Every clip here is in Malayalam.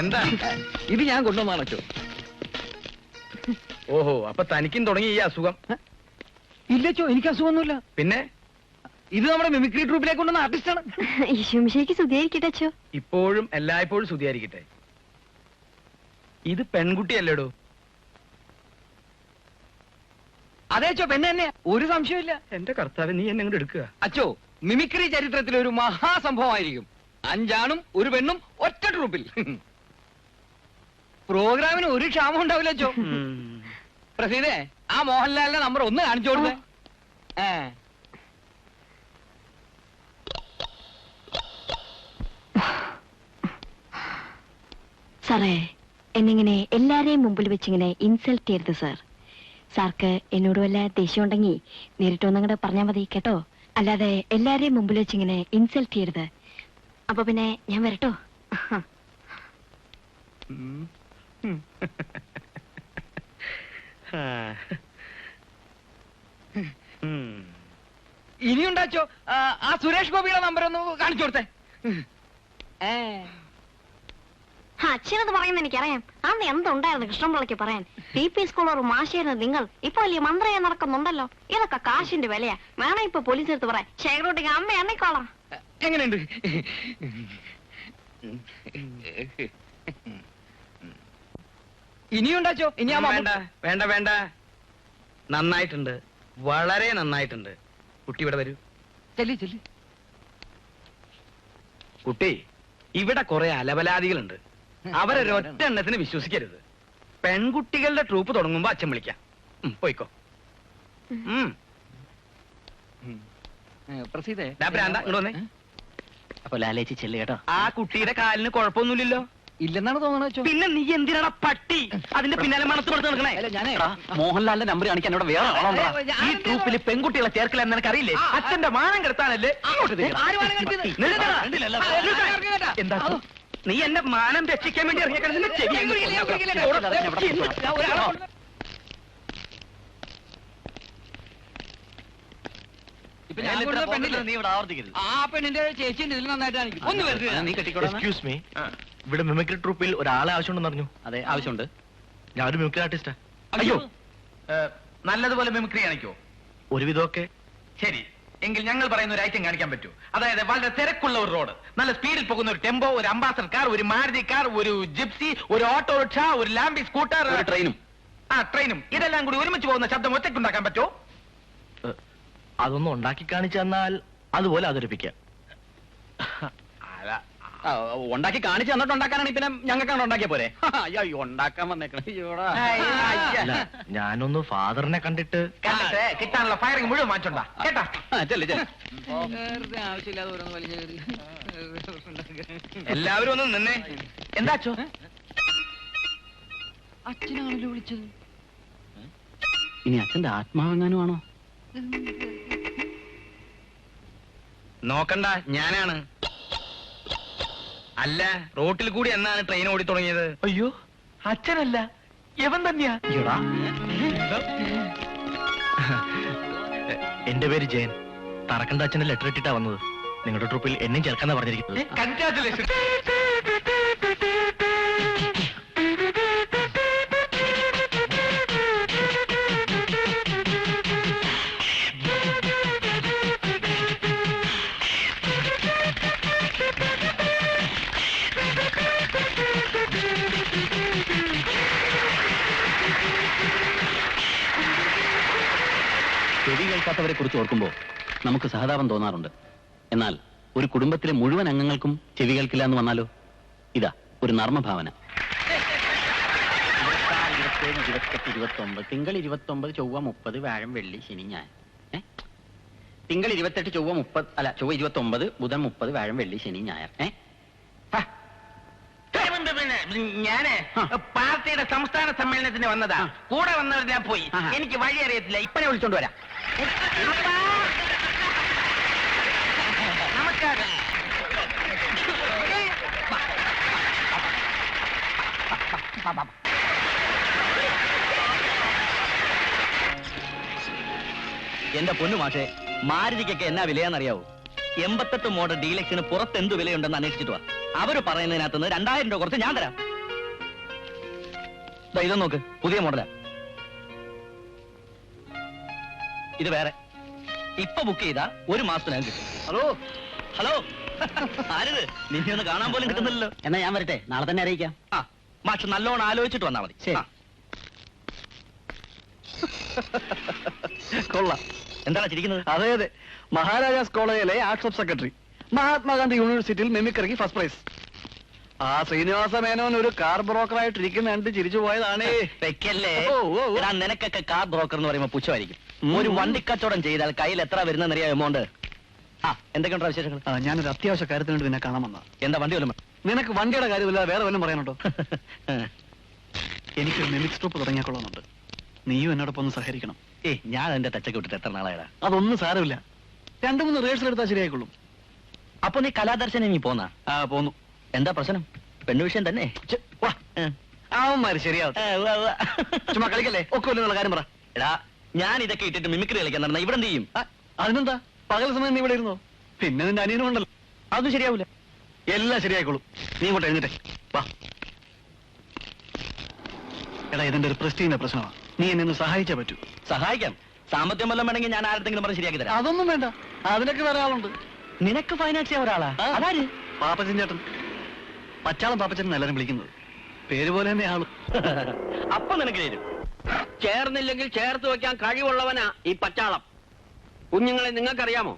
എന്താ ഇത് ഞാൻ കൊണ്ടുവന്നാണോ? ഓഹോ, അപ്പൊ തനിക്കും തുടങ്ങി ഈ അസുഖം? ഇല്ലച്ചോ, എനിക്ക് അസുഖമൊന്നുമില്ല. പിന്നെ ഇത് നമ്മുടെ മിമിക്രി ട്രൂപ്പിലേക്ക് കൊണ്ടുവന്ന ആർട്ടിസ്റ്റാണ്. ഈശോമിശിഹായ്ക്ക് സ്തുതിയായിരിക്കട്ടെ അച്ചോ. ഇപ്പോഴും എല്ലായ്പ്പോഴും സ്തുതിയായിരിക്കട്ടെ. ഇത് പെൺകുട്ടിയല്ലേടോ? അതേച്ചോ, പെണ്ണ് തന്നെ, ഒരു സംശയമില്ല. എന്റെ കർത്താവ്, നീ എന്നെ അങ്ങോട്ട് എടുക്കുക. അച്ചോ, മിമിക്രി ചരിത്രത്തിലെ ഒരു മഹാസംഭവമായിരിക്കും. 5 ആണും 1 പെണ്ണും ഒറ്റ ട്രൂപ്പിൽ. പ്രോഗ്രാമിന് ഒരു ക്ഷാമം ഉണ്ടാവില്ല അച്ചോ. പ്രസീദേ, ആ മോഹൻലാലിന്റെ നമ്പർ ഒന്ന് കാണിച്ചു കൊടുത്തേ. സാറേ, എന്നിങ്ങനെ എല്ലാരെയും മുമ്പിൽ വെച്ചിങ്ങനെ ഇൻസൾട്ട് ചെയ്യരുത് സാർ. സാർക്ക് എന്നോട് വല്ല ദേഷ്യം ഉണ്ടെങ്കിൽ നേരിട്ട് ഒന്നങ്ങടെ പറഞ്ഞാൽ മതി കേട്ടോ. അല്ലാതെ എല്ലാരെയും മുമ്പിൽ വെച്ചിങ്ങനെ ഇൻസൾട്ട് ചെയ്യരുത്. അപ്പൊ പിന്നെ ഞാൻ വരട്ടോ. ഇനിയുണ്ടാച്ചോ, ആ സുരേഷ് ഗോപിയുടെ നമ്പർ ഒന്ന് കാണിച്ചു കൊടുത്തേ. അച്ഛനത് പറയുന്ന എനിക്കറിയാം. അന്ന് എന്തുണ്ടായിരുന്നു കൃഷ്ണപിള്ളയ്ക്ക് പറയാൻ? TP സ്കൂളർ മാഷായിരുന്നു നിങ്ങൾ. ഇപ്പൊ വലിയ മന്ത്രിയെ നടക്കുന്നുണ്ടല്ലോ. ഇതൊക്കെ കാശിന്റെ വിലയാ. വേണം ഇപ്പൊ പോലീസ് എടുത്ത് പറയാം. ശേഖരോട്ടിക്ക് അമ്മ എണ്ണിക്കോളാം. എങ്ങനെയുണ്ട്? ഇനിയുണ്ടാച്ചോ? ഇനി വേണ്ട വേണ്ട വേണ്ട, നന്നായിട്ടുണ്ട്, വളരെ നന്നായിട്ടുണ്ട്. കുട്ടി ഇവിടെ വരൂ. ചെല്ലി ചെല്ലി. കുട്ടി, ഇവിടെ കുറെ അലപലാദികളുണ്ട്. അവരൊരൊറ്റ എണ്ണത്തിന് വിശ്വസിക്കരുത്. പെൺകുട്ടികളുടെ ട്രൂപ്പ് തുടങ്ങുമ്പോ അച്ഛൻ വിളിക്കാം. പോയിക്കോ. പ്രസീദേ, ഇങ്ങോട്ട് വന്നേ. അപ്പൊ ലാലേച്ചി ചെല്ലു കേട്ടോ. ആ കുട്ടിയുടെ കാലിന് കുഴപ്പമൊന്നുമില്ലല്ലോ. ഇല്ലെന്നാണ് തോന്നണോ? പിന്നെ നീ എന്തിനാണ് പട്ടി അതിന്റെ പിന്നാലെ മനസ്സ് കൊടുത്ത് നടക്കണേ? മോഹൻലാലിന്റെ നമ്പർ കാണിക്കാൻ ഇവിടെ വേറെ ആളുണ്ടോ? ഈ ട്രൂപ്പിൽ പെൺകുട്ടികളെ ചേർക്കില്ല എന്ന് നിനക്കറിയില്ലേ? അച്ഛന്റെ മാനം കെടുത്താനല്ലേ? എന്താ നീ എന്റെ മാനം രക്ഷിക്കാൻ വേണ്ടി ഇറങ്ങിയ ചെവി? നീ ഇവിടെ ആവർത്തിക്കരുത്. ആ പെണ്ണിന്റെ ചേച്ചിന്റെ ഇതിൽ നന്നായിട്ട് ഒന്ന് വരുന്നത്. നീ കെട്ടിക്കോളാം. എക്സ്ക്യൂസ് മീ, ഇവിടെ മിമിക്രി ട്രൂപ്പിൽ ഒരാളെ ആവശ്യമുണ്ടെന്ന് പറഞ്ഞു. അതെ, ആവശ്യമുണ്ട്. ഞാനൊരു മിമിക്രി ആർട്ടിസ്റ്റാ. അയ്യോ, നല്ലതുപോലെ മിമിക്രി കാണിക്കോ? ഒരുവിധമൊക്കെ. ശരി, എങ്കിൽ ഞങ്ങൾ പറയുന്ന ഒരു ഐറ്റം കാണിക്കാൻ പറ്റൂ. അതായത് വളരെ തിരക്കുള്ള ഒരു റോഡ്, നല്ല സ്പീഡിൽ പോകുന്ന ഒരു ടെമ്പോ, ഒരു അംബാസഡർ കാർ, ഒരു മാരുതി കാർ, ഒരു ജിപ്സി, ഒരു ഓട്ടോറിക്ഷ, ഒരു ലാംബി സ്കൂട്ടർ, ഒരു ട്രെയിനും. ട്രെയിനും. ഇതെല്ലാം കൂടി ഒരുമിച്ച് പോകുന്ന ശബ്ദം ഒറ്റയ്ക്കുണ്ടാക്കാൻ പറ്റുമോ? അതൊന്നും ഉണ്ടാക്കി കാണിച്ചു തന്നാൽ അതുപോലെ അവതരിപ്പിക്കാം. ഉണ്ടാക്കി കാണിച്ചു തന്നിട്ട് ഉണ്ടാക്കാനാണെങ്കിൽ പിന്നെ ഞങ്ങൾക്കാണ് ഉണ്ടാക്കിയ പോരെ? അയ്യോ, ഉണ്ടാക്കാൻ വന്നേക്കണേ. അല്ല, ഞാനൊന്ന് ഫാദറിനെ കണ്ടിട്ട് കിട്ടാനുള്ള ഫയറിംഗ് മുഴുവൻ വാങ്ങിച്ചോണ്ടാ കേട്ടാ. വെറുതെ ആവശ്യമില്ലാതെ ഓരോന്ന് വലിയ എല്ലാവരും ഒന്ന് നിന്നേ. എന്താച്ചോ? അച്ഛനാണല്ലോ വിളിച്ചത്. ഇനി അച്ഛന്റെ ആത്മാവെങ്ങാനും ആണോ? നോക്കണ്ട, ഞാനാണ്. അല്ല, റോട്ടിൽ കൂടി എന്നാണ് ട്രെയിൻ ഓടി തുടങ്ങിയത്? അയ്യോ, അച്ഛനല്ല, യവൻ തന്നെയാ. എന്റെ പേര് ജയൻ. തറക്കണ്ട അച്ഛന്റെ ലെറ്റർ ഇട്ടിട്ടാ വന്നത്. നിങ്ങളുടെ ട്രൂപ്പിൽ എന്നെയും ചേർക്കാന്നാ പറഞ്ഞിരിക്കുന്നത്. കൺഗ്രാറ്റുലേഷൻ. ചെവി കേൾക്കാത്തവരെ കുറിച്ച് ഓർക്കുമ്പോൾ നമുക്ക് സഹതാപം തോന്നാറുണ്ട്. എന്നാൽ ഒരു കുടുംബത്തിലെ മുഴുവൻ അംഗങ്ങൾക്കും ചെവി കേൾക്കില്ല എന്ന് വന്നാലോ? ഇതാ ഒരു നർമ്മഭാവന. 27, 28, 29, തിങ്കൾ 29, ചൊവ്വ 30, വ്യാഴം വെള്ളി ശനി ഞായർ. തിങ്കൾ 28, ചൊവ്വ 30, അല്ല ചൊവ്വ 29, ബുധൻ 30, വ്യാഴം വെള്ളി ശനി ഞായർ. ഞാന് പാർട്ടിയുടെ സംസ്ഥാന സമ്മേളനത്തിന് വന്നതാ. കൂടെ വന്നവർ ഞാൻ പോയി. എനിക്ക് വഴി അറിയത്തില്ല. ഇപ്പനെ വിളിച്ചോണ്ട് വരാം. നമസ്കാരം. എന്റെ പൊന്നു മാഷെ, മാരുതിക്കൊക്കെ എന്നാ വിലയാന്നറിയാവോ? 88 മോഡൽ ഡീലക്സിന് പുറത്ത് എന്ത് വിലയുണ്ടെന്ന് അന്വേഷിച്ചിട്ട് വാ. അവര് പറയുന്നതിനകത്ത് നിന്ന് 2000 രൂപ കുറച്ച് ഞാൻ തരാം. ദാ ഇതൊന്ന് നോക്ക്, പുതിയ മോഡലാ. ഇത് വേറെ. ഇപ്പൊ ബുക്ക് ചെയ്താ 1 മാസത്തിനകം കിട്ടും. ഹലോ ഹലോ ആരിത്? നിന്നെ ഒന്ന് കാണാൻ പോലും കിട്ടുന്നില്ലല്ലോ. എന്നാ ഞാൻ വരട്ടെ, നാളെ തന്നെ അറിയിക്കാം. ആ മാഷ് നല്ലോണം ആലോചിച്ചിട്ട് വന്നാ മതി. ശരി. ആ. കൊള്ളാം. എന്താണ് ചിരിക്കുന്നത്? അതെ അതെ, മഹാരാജാസ് കോളേജിലെ ആർട്സ് ഓഫ് സെക്രട്ടറി, മഹാത്മാഗാന്ധി യൂണിവേഴ്സിറ്റിയിൽ മിമിക്രിക്ക് ഫസ്റ്റ് പ്രൈസ്. ആ ശ്രീനിവാസ മേനോൻ ഒരു കാർ ബ്രോക്കറായിട്ട് ഇരിക്കുന്ന കണ്ട് ചിരിച്ചു പോയതാണേ. വെക്കല്ലേ. ഓ, ഓ, ഓ. എടാ, നിനക്കൊക്കെ കാർ ബ്രോക്കർ എന്ന് പറയുമ്പോ പുച്ഛമായിരിക്കും. ഒരു വണ്ടിക്കച്ചവടം ചെയ്താൽ കയ്യിൽ എത്ര വരുന്ന എമൗണ്ട്? ആ എന്തൊക്കെയുണ്ടോ വിശേഷങ്ങൾ? ഞാനൊരു അത്യാവശ്യ കാര്യത്തിന് വേണ്ടി നിന്നെ കാണാൻ വന്നാ. എന്താ വണ്ടി വല്ലതും? നിനക്ക് വണ്ടിയുടെ കാര്യമില്ല, വേറെ വല്ലതും പറയാനുണ്ടോ? എനിക്കൊരു മിമിക്സ് ട്രൂപ്പ് തുടങ്ങിയാക്കൊള്ളുന്നുണ്ട്. നീയും എന്നോടൊപ്പം ഒന്ന് സഹകരിക്കണം. ഞാൻ എന്റെ ടച്ചൊക്കെ വിട്ടിട്ട് എത്ര നാളായടാ? അതൊന്നും സാരമില്ല, 2-3 റിഹേഴ്സൽ എടുത്താൽ ശരിയായിക്കൊള്ളും. അപ്പൊ നീ കലാദർശനം നീ പോന്നാ? പോന്നു. എന്താ പ്രശ്നം? പെണ്ണു വിഷയം തന്നെ? അവന്മാര് ശരിയാവും. ചുമ്മാ കളിക്കല്ലേ, ഒക്കെ എന്നുള്ള കാര്യം പറ. എടാ, ഞാൻ ഇതൊക്കെ ഇട്ടിട്ട് മിമിക്രി കളിക്കാൻ നടന്ന ഇവിടെ എന്ത് ചെയ്യും? അതിനെന്താ, പകൽ സമയം നീ ഇവിടെ ഇരുന്നോ? പിന്നെ നിന്റെ അനിയനും ഉണ്ടല്ലോ. അതൊന്നും ശരിയാവൂല. എല്ലാം ശരിയായിക്കോളും. നീ ഇങ്ങോട്ട് എഴുന്നേറ്റേ വാ. എടാ, ഇതിന്റെ ഒരു പ്രസ്റ്റീജിന്റെ പ്രശ്നമാണ്. നീ എന്നെ ഒന്ന് സഹായിച്ചേ പറ്റൂ. സഹായിക്കാം. സാമ്പത്തികം വല്ലതും വേണമെങ്കിൽ ഞാൻ ആരെങ്കിലും പറഞ്ഞ് ശരിയാക്കി തരാം. അതൊന്നും വേണ്ട, അതിനൊക്കെ വേറെ ആളുണ്ട്. നിനക്ക് ഫൈനാൻസ് ചെയ്യാൻ ഒരാളാ? ആ. അതാര്? പാപ്പച്ചൻ ചേട്ടൻ. പച്ചാളം പാപ്പച്ചൻ എല്ലാരും വിളിക്കുന്നത്. പേര് പോലെ തന്നെ ആള്. അപ്പൊ നിനക്ക് തരും. ചേർന്നില്ലെങ്കിൽ ചേർത്ത് വെക്കാൻ കഴിവുള്ളവനാ ഈ പച്ചാളം. കുഞ്ഞുങ്ങളെ നിങ്ങൾക്കറിയാമോ?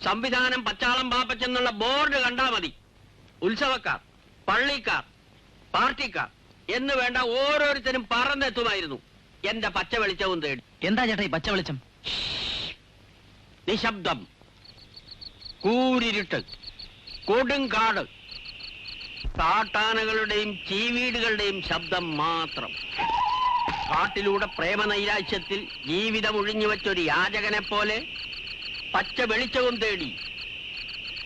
സംവിധാനം പച്ചാളം പാപ്പച്ചെന്നുള്ള ബോർഡ് കണ്ടാ മതി. ഉത്സവക്കാർ, പള്ളിക്കാർ, പാർട്ടിക്കാർ എന്ന് വേണ്ട ഓരോരുത്തരും പറന്നെത്തുമായിരുന്നു എന്റെ പച്ച വെളിച്ചവും തേടി. എന്താ ചേട്ടാ ഈ പച്ച വെളിച്ചം? നിശബ്ദം, കൂരിരുട്ട്, കൊടുങ്കാട്, കാട്ടാനകളുടെയും ചീവീടുകളുടെയും ശബ്ദം മാത്രം. കാട്ടിലൂടെ പ്രേമനൈരാശ്യത്തിൽ ജീവിതം ഒഴിഞ്ഞുവെച്ചൊരു യാചകനെ പോലെ പച്ച വെളിച്ചവും തേടി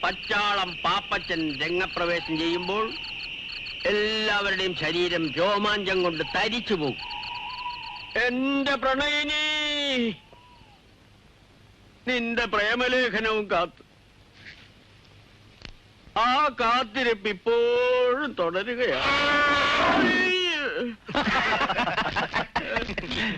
പച്ചാളം പാപ്പച്ചൻ രംഗപ്രവേശം ചെയ്യുമ്പോൾ എല്ലാവരുടെയും ശരീരം രോമാഞ്ചം കൊണ്ട് തരിച്ചു പോകും. എന്റെ പ്രണയിനി, നിന്റെ പ്രേമലേഖനവും കാത്ത് ആ കാത്തിരിപ്പ് ഇപ്പോഴും തുടരുകയാണ്.